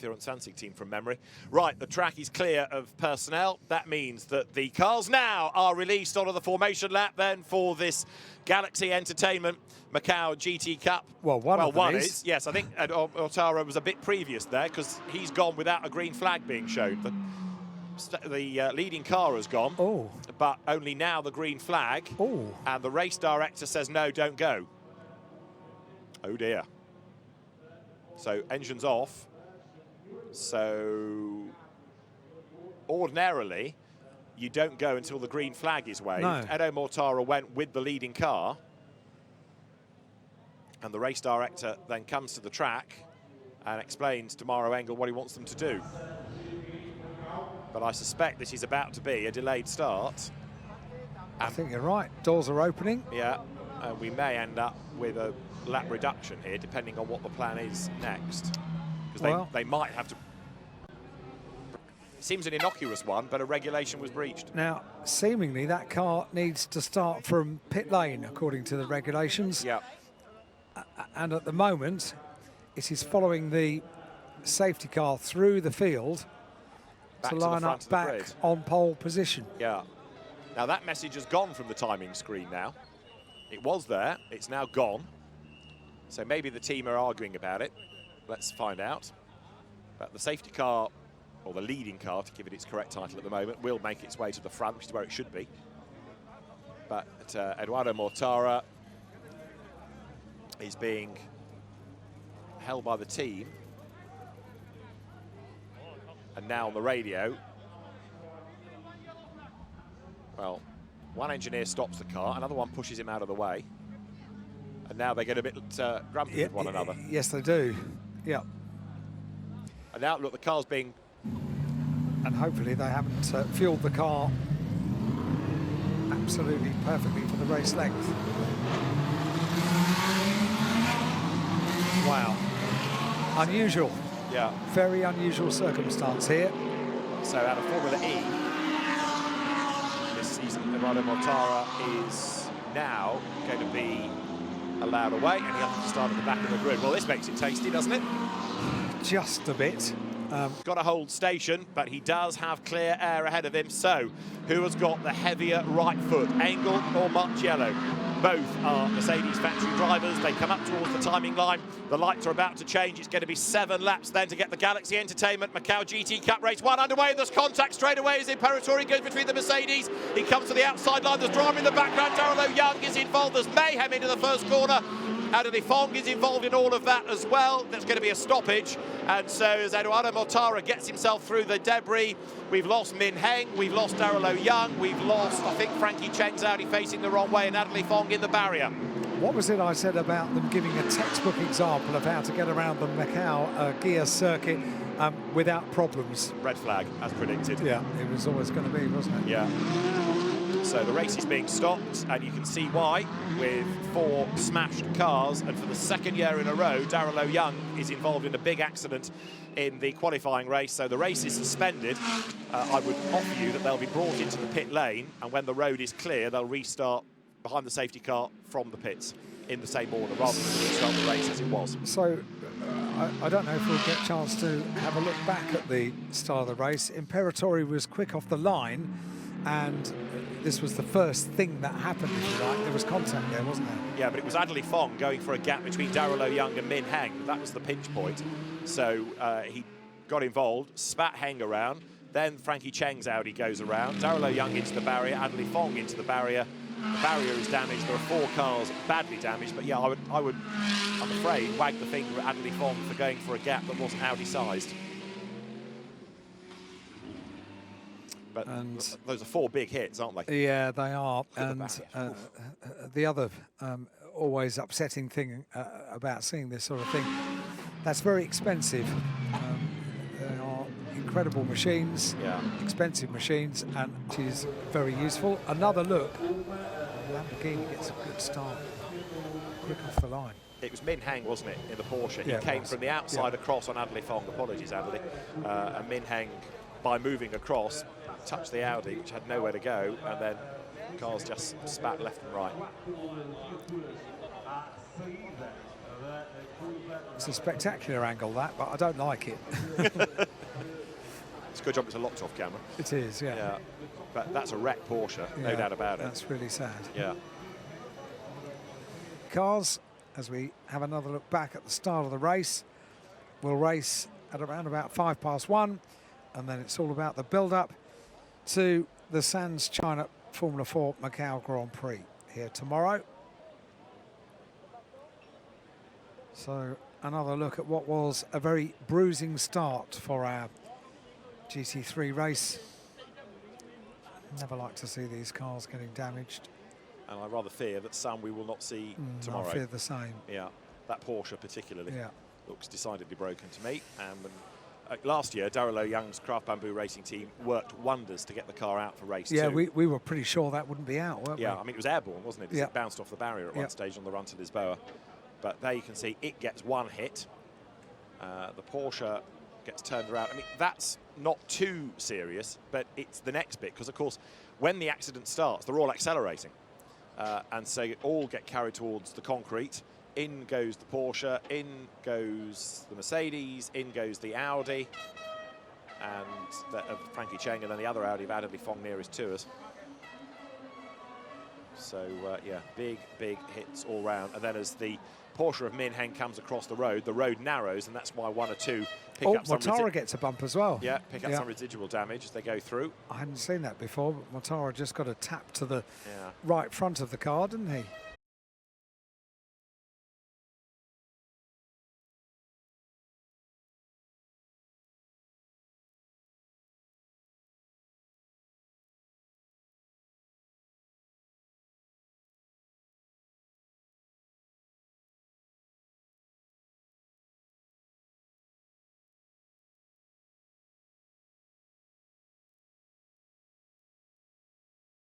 Sansig team from memory. Right, the track is clear of personnel. That means that the cars now are released onto the formation lap then for this Galaxy Entertainment Macau GT Cup. Well, one is. Yes, I think Otara was a bit previous there because he's gone without a green flag being shown. The leading car has gone, but only now the green flag. And the race director says, no, don't go. Oh, dear. So engine's off. So ordinarily, you don't go until the green flag is waved. No. Edo Mortara went with the leading car. And the race director then comes to the track and explains to Maro Engel what he wants them to do. But I suspect this is about to be a delayed start. I think you're right. Doors are opening. Yeah, and we may end up with a lap reduction here, depending on what the plan is next. Because they might have to... It seems an innocuous one, but a regulation was breached. Now, seemingly that car needs to start from pit lane, according to the regulations. Yeah. And at the moment, it is following the safety car through the field to line up back on pole position. Yeah. Now that message has gone from the timing screen now. It was there, it's now gone. So maybe the team are arguing about it. Let's find out. But the safety car, or the leading car to give it its correct title at the moment, will make its way to the front, which is where it should be. But Eduardo Mortara is being held by the team. And now on the radio, well, one engineer stops the car, another one pushes him out of the way. And now they get a bit grumpy with one another. Yes, they do. Yeah. And now, look, the car's being... And hopefully they haven't fueled the car absolutely perfectly for the race length. Wow. Unusual. Yeah. Very unusual circumstance here. So out of Formula E, this season, Eduardo Mortara is now going to be allowed away, and he'll have to start at the back of the grid. Well, this makes it tasty, doesn't it? Just a bit. Got to hold station, but he does have clear air ahead of him. So, who has got the heavier right foot, Engel or Marciello? Both are Mercedes factory drivers. They come up towards the timing line. The lights are about to change. It's going to be 7 laps then to get the Galaxy Entertainment Macau GT Cup race 1 underway. There's contact straight away as Imperatori goes between the Mercedes. He comes to the outside line. There's drama in the background. Darrell Young is involved. There's mayhem into the first corner. Adeli Fong is involved in all of that as well. There's going to be a stoppage. And so as Eduardo Mortara gets himself through the debris, we've lost Min Heng, we've lost Darrell Young, we've lost, I think, Frankie Cheng's Audi facing the wrong way and Adeli Fong in the barrier. What was it I said about them giving a textbook example of how to get around the Macau gear circuit without problems? Red flag, as predicted. Yeah, it was always going to be, wasn't it? Yeah. So the race is being stopped, and you can see why, with 4 smashed cars, and for the 2nd year in a row, Darrell Young is involved in a big accident in the qualifying race, so the race is suspended. I would offer you that they'll be brought into the pit lane, and when the road is clear, they'll restart behind the safety car from the pits in the same order, rather than restart the race as it was. So, I don't know if we'll get a chance to have a look back at the start of the race. Imperatori was quick off the line, and this was the first thing that happened, if you like. There was contact there, wasn't there? Yeah, but it was Adeli Fong going for a gap between Darrell Young and Min Heng. That was the pinch point. So he got involved, spat Heng around, then Frankie Cheng's Audi goes around, Darrell Young into the barrier, Adeli Fong into the barrier. The barrier is damaged. There are 4 cars badly damaged, but yeah, I would, I'm afraid, wag the finger at Adeli Fong for going for a gap that wasn't Audi-sized. But those are 4 big hits, aren't they? Yeah, they are. And the other always upsetting thing about seeing this sort of thing, that's very expensive. They are incredible machines, expensive machines, and it is very useful. Another look, Lamborghini gets a good start, quick off the line. It was Min Heng, wasn't it, in the Porsche? He came from the outside across on Adeli Fong. Apologies, Adeli. And Min Heng, by moving across, touched the Audi, which had nowhere to go, and then cars just spat left and right. It's a spectacular angle, that, but I don't like it. It's a good job it's a locked off camera. It is, yeah. Yeah, but that's a wrecked Porsche, no doubt about it. That's really sad. Yeah. Cars, as we have another look back at the start of the race, will race at around about 1:05, and then it's all about the build-up to the Sands China Formula 4 Macau Grand Prix here tomorrow. So another look at what was a very bruising start for our GT3 race. Never like to see these cars getting damaged. And I rather fear that some we will not see tomorrow. I fear the same. Yeah, that Porsche particularly looks decidedly broken to me. And last year, Darrell Young's Craft Bamboo Racing team worked wonders to get the car out for race 2. Yeah, we were pretty sure that wouldn't be out, weren't we? Yeah, I mean, it was airborne, wasn't it? It bounced off the barrier at one stage on the run to Lisboa. But there you can see it gets one hit. The Porsche gets turned around. I mean, that's not too serious, but it's the next bit, because, of course, when the accident starts, they're all accelerating. And so you all get carried towards the concrete. In goes the Porsche, in goes the Mercedes, in goes the Audi, and Frankie Cheng, and then the other Audi of Adderley Fong nearest to us. So, yeah, big hits all round. And then as the Porsche of Min Heng comes across the road narrows, and that's why one or two pick up some... Mortara gets a bump as well. Yeah, pick up some residual damage as they go through. I hadn't seen that before, but Mortara just got a tap to the right front of the car, didn't he?